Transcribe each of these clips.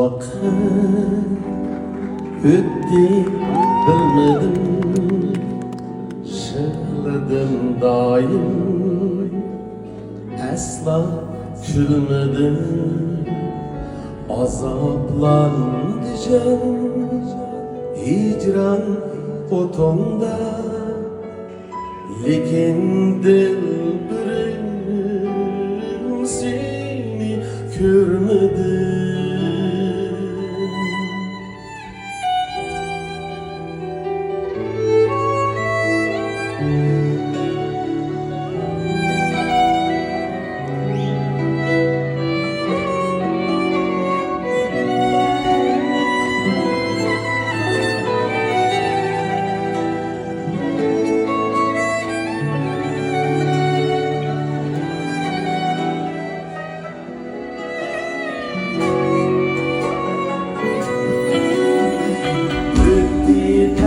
vakit öttü bilmedim, şıkladım daim, asla külmedim. Azaplandı can, hicran otonda, lekin dilbirim seni görmedim.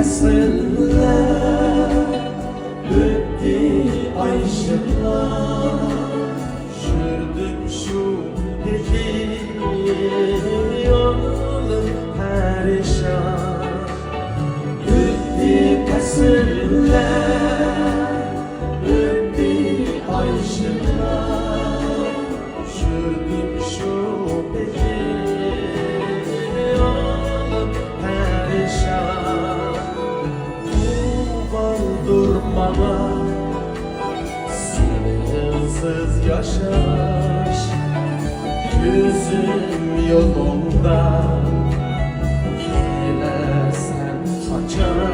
Asırlar, öttü ay ışıklar, sürdüm şu gece yolum perişan. Öttü asırlar, öttü ay ışıklar, sürdüm şu gece yolum perişan. Durmama, sensiz yaşaş, gözüm yolunda, gelesen kaçar.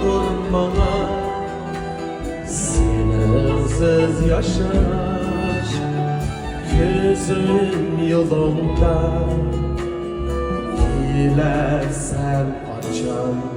Durmama, sensiz yaşaş, gözüm yolunda, gelesen kaçar.